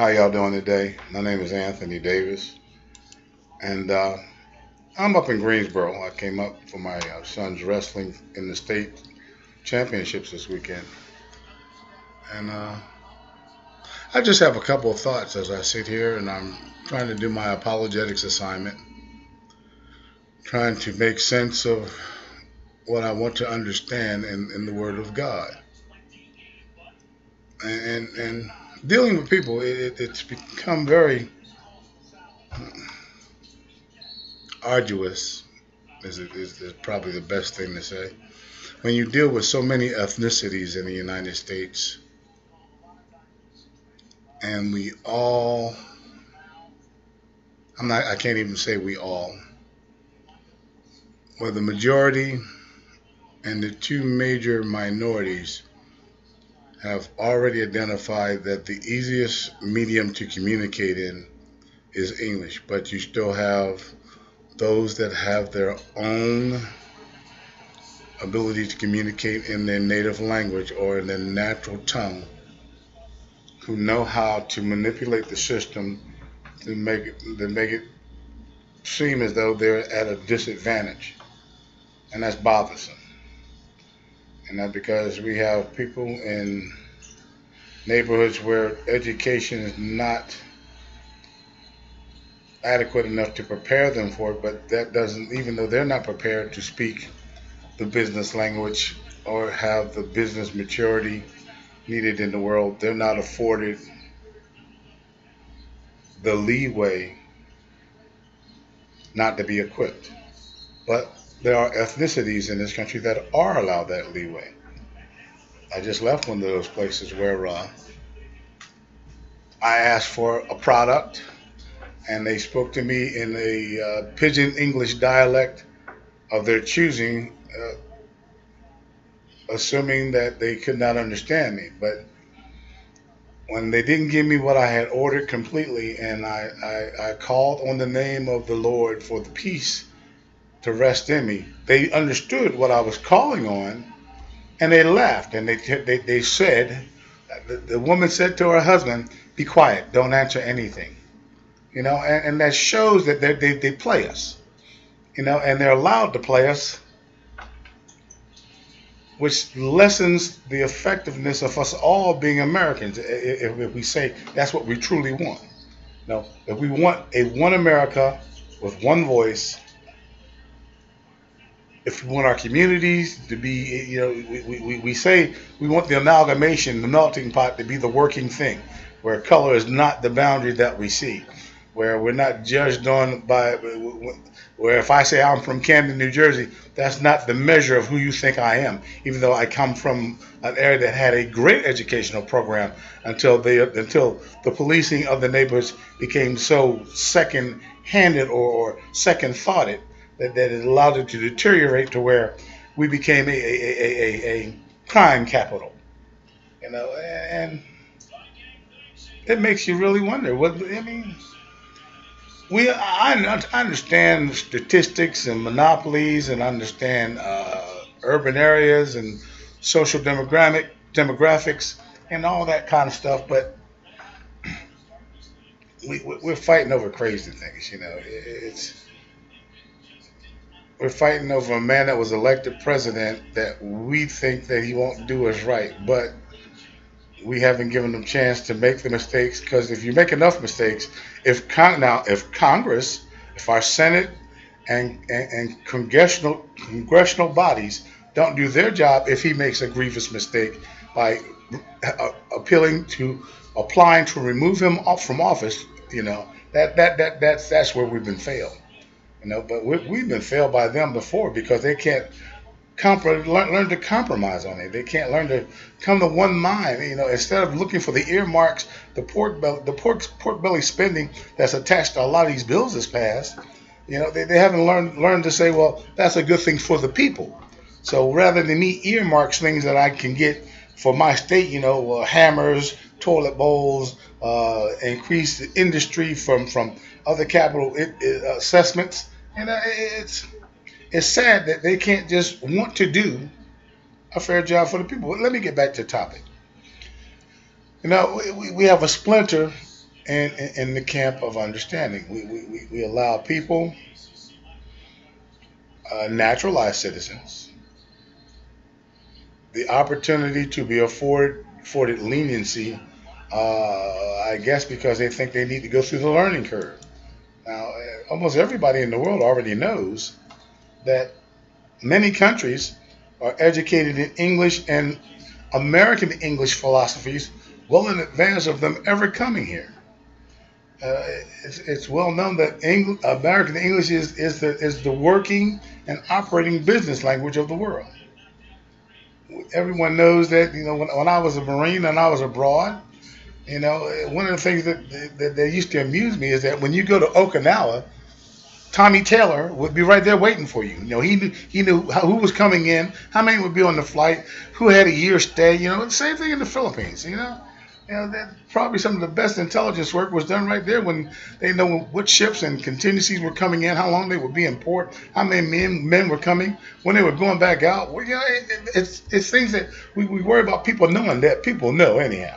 How y'all doing today? My name is Anthony Davis, and I'm up in Greensboro. I came up for my son's wrestling in the state championships this weekend, and I just have a couple of thoughts as I sit here, and I'm trying to do my apologetics assignment, trying to make sense of what I want to understand in the Word of God, and dealing with people, it's become very arduous. Is probably the best thing to say. When you deal with so many ethnicities in the United States, and we all, I can't even say we all, well, the majority and the two major minorities have already identified that the easiest medium to communicate in is English, but you still have those that have their own ability to communicate in their native language or in their natural tongue, who know how to manipulate the system to make it seem as though they're at a disadvantage, and that's bothersome. And that's because we have people in neighborhoods where education is not adequate enough to prepare them for it, but that doesn't, even though they're not prepared to speak the business language or have the business maturity needed in the world, they're not afforded the leeway not to be equipped. But there are ethnicities in this country that are allowed that leeway. I just left one of those places where I asked for a product and they spoke to me in a pidgin English dialect of their choosing, assuming that they could not understand me. But when they didn't give me what I had ordered completely, and I called on the name of the Lord for the peace to rest in me, they understood what I was calling on, and they laughed. And they said, the woman said to her husband, "Be quiet, don't answer anything." And that shows that they play us, and they're allowed to play us, which lessens the effectiveness of us all being Americans if we say that's what we truly want. No, if we want a one America with one voice, if we want our communities to be, we say we want the amalgamation, the melting pot to be the working thing, where color is not the boundary that we see, where we're not judged on by, where if I say I'm from Camden, New Jersey, that's not the measure of who you think I am, even though I come from an area that had a great educational program until the policing of the neighborhoods became so second-handed or second-thoughted that it allowed it to deteriorate to where we became a crime capital, and it makes you really wonder. I understand statistics and monopolies, and understand urban areas and social demographics and all that kind of stuff, but we're fighting over crazy things. We're fighting over a man that was elected president that we think that he won't do us right, but we haven't given them a chance to make the mistakes. Because if you make enough mistakes, if Congress, if our Senate and congressional bodies don't do their job, if he makes a grievous mistake by applying to remove him off from office, that's where we've been failed. But we've been failed by them before because they can't learn to compromise on it. They can't learn to come to one mind. Instead of looking for the earmarks, the pork belly spending that's attached to a lot of these bills that's passed. They haven't learned to say, well, that's a good thing for the people. So rather than me earmarks things that I can get for my state, hammers, toilet bowls, increase the industry from other capital assessments, it's sad that they can't just want to do a fair job for the people. But let me get back to the topic. We have a splinter in the camp of understanding. We allow people, naturalized citizens, the opportunity to be afforded leniency, I guess because they think they need to go through the learning curve. Now, almost everybody in the world already knows that many countries are educated in English and American English philosophies well in advance of them ever coming here. Uh, it's well known that American English is the working and operating business language of the world. Everyone knows that. When I was a Marine and I was abroad, one of the things that used to amuse me is that when you go to Okinawa, Tommy Taylor would be right there waiting for you. He knew who was coming in, how many would be on the flight, who had a year stay. The same thing in the Philippines. That probably some of the best intelligence work was done right there when they know what ships and contingencies were coming in, how long they would be in port, how many men were coming, when they were going back out. Well, it's things that we worry about people knowing that people know anyhow.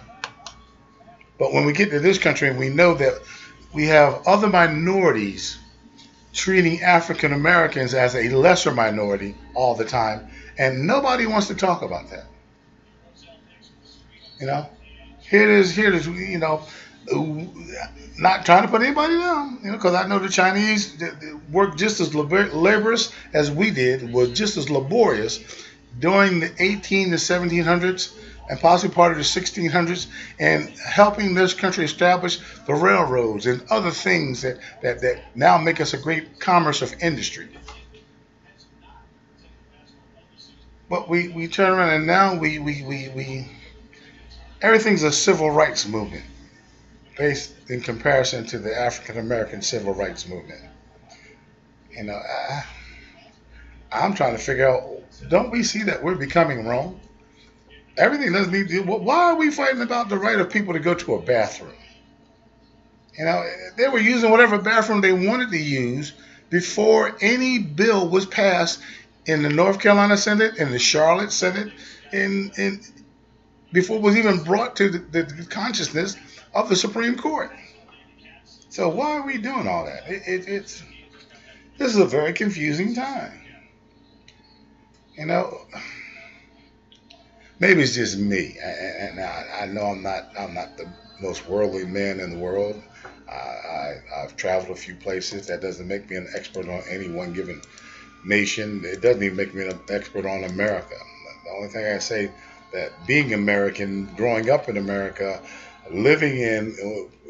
But when we get to this country and we know that we have other minorities treating African Americans as a lesser minority all the time, and nobody wants to talk about that. You know, here it is. Not trying to put anybody down. Because I know the Chinese worked just as laborious as we did, was just as laborious during the 18 to 1700s and possibly part of the 1600s, and helping this country establish the railroads and other things that now make us a great commerce of industry. But we turn around and now we everything's a civil rights movement based in comparison to the African American civil rights movement. You know, I'm trying to figure out, don't we see that we're becoming Rome? Everything doesn't need to. Why are we fighting about the right of people to go to a bathroom? They were using whatever bathroom they wanted to use before any bill was passed in the North Carolina Senate, in the Charlotte Senate, in before it was even brought to the consciousness of the Supreme Court. So why are we doing all that? This is a very confusing time. You know, maybe it's just me, and I know I'm not the most worldly man in the world. I've traveled a few places. That doesn't make me an expert on any one given nation. It doesn't even make me an expert on America. The only thing I say, that being American, growing up in America, living in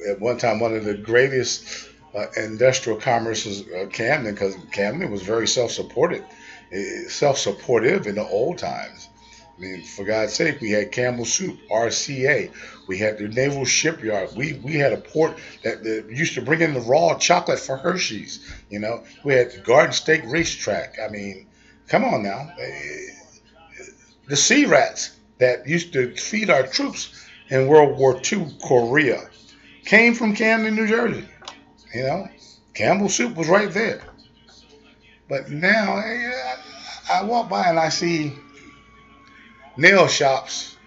at one time one of the greatest industrial commerces, Camden, because Camden was very self-supportive in the old times. I mean, for God's sake, we had Campbell Soup, RCA. We had the Naval Shipyard. We had a port that used to bring in the raw chocolate for Hershey's. We had the Garden State Racetrack. I mean, come on now. The sea rats that used to feed our troops in World War II, Korea, came from Camden, New Jersey. Campbell Soup was right there. But now I walk by and I see nail shops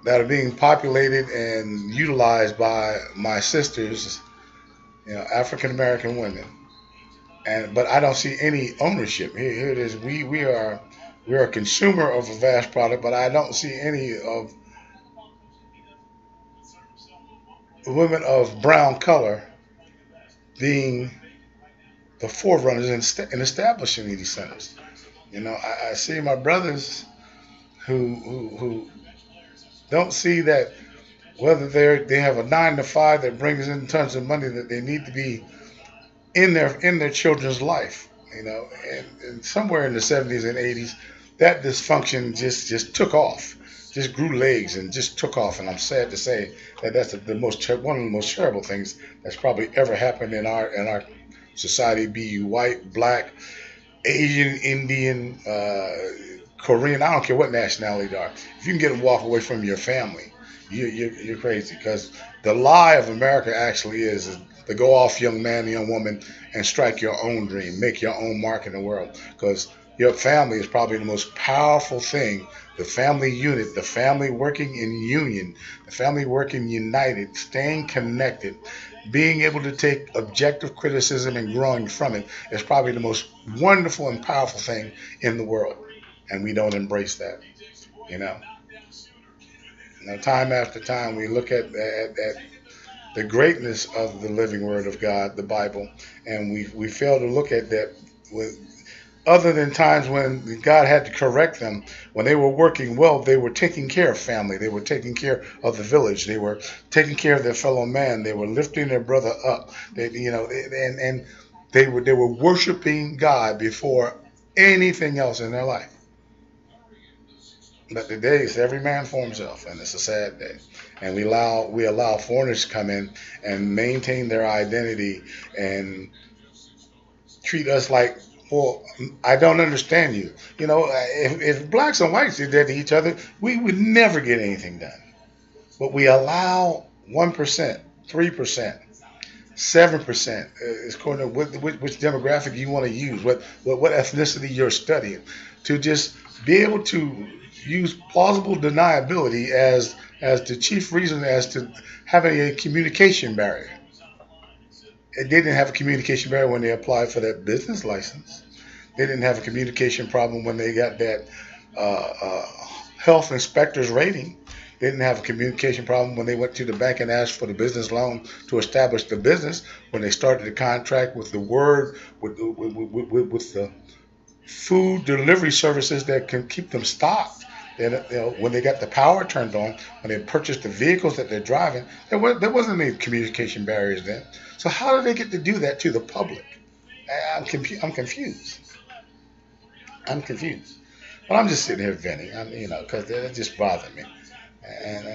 that are being populated and utilized by my sisters, African American women, but I don't see any ownership. Here it is. We're a consumer of a vast product, but I don't see any of women of brown color being the forerunners in establishing these centers. I see my brothers who don't see that whether they have a 9 to 5 that brings in tons of money, that they need to be in their children's life. And somewhere in the 70s and 80s, that dysfunction just took off, just grew legs and just took off. And I'm sad to say that that's one of the most terrible things that's probably ever happened in our society. Be you white, black, Asian, Indian, Korean, I don't care what nationality they are. If you can get them walk away from your family, you're crazy. Because the lie of America actually is to go off, young man, young woman, and strike your own dream, make your own mark in the world. Because your family is probably the most powerful thing The family unit, the family working in union, the family working united, staying connected, being able to take objective criticism and growing from it is probably the most wonderful and powerful thing in the world. And we don't embrace that. You know, now time after time we look at the greatness of the living Word of God, the Bible, and we fail to look at that with other than times when God had to correct them. When they were working well, they were taking care of family. They were taking care of the village. They were taking care of their fellow man. They were lifting their brother up. And they were worshiping God before anything else in their life. But today it's every man for himself, and it's a sad day. And we allow foreigners to come in and maintain their identity and treat us like, well, I don't understand you. If blacks and whites did that to each other, we would never get anything done. But we allow 1%, 3%, 7% is according to which demographic you want to use, what ethnicity you're studying, to just be able to use plausible deniability as the chief reason as to having a communication barrier. They didn't have a communication barrier when they applied for that business license. They didn't have a communication problem when they got that health inspector's rating. They didn't have a communication problem when they went to the bank and asked for the business loan to establish the business. When they started the contract with the word with the food delivery services that can keep them stocked. And when they got the power turned on, when they purchased the vehicles that they're driving, there wasn't any communication barriers then. So how did they get to do that to the public? I'm confused. I'm confused. But I'm just sitting here venting, because it just bothered me, and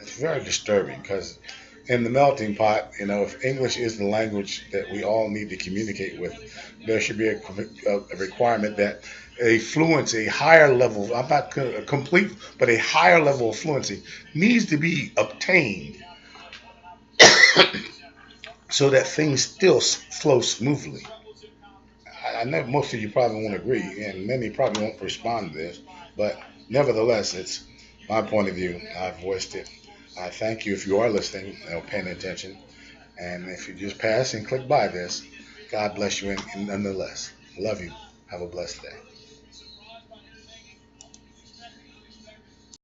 it's very disturbing. Because in the melting pot, if English is the language that we all need to communicate with, there should be a requirement that a fluency, a higher level, I'm not complete, but a higher level of fluency needs to be obtained so that things still flow smoothly. I know most of you probably won't agree, and many probably won't respond to this, but nevertheless, it's my point of view. I've voiced it. I thank you if you are listening, paying attention, and if you just pass and click by this, God bless you, and nonetheless, love you. Have a blessed day.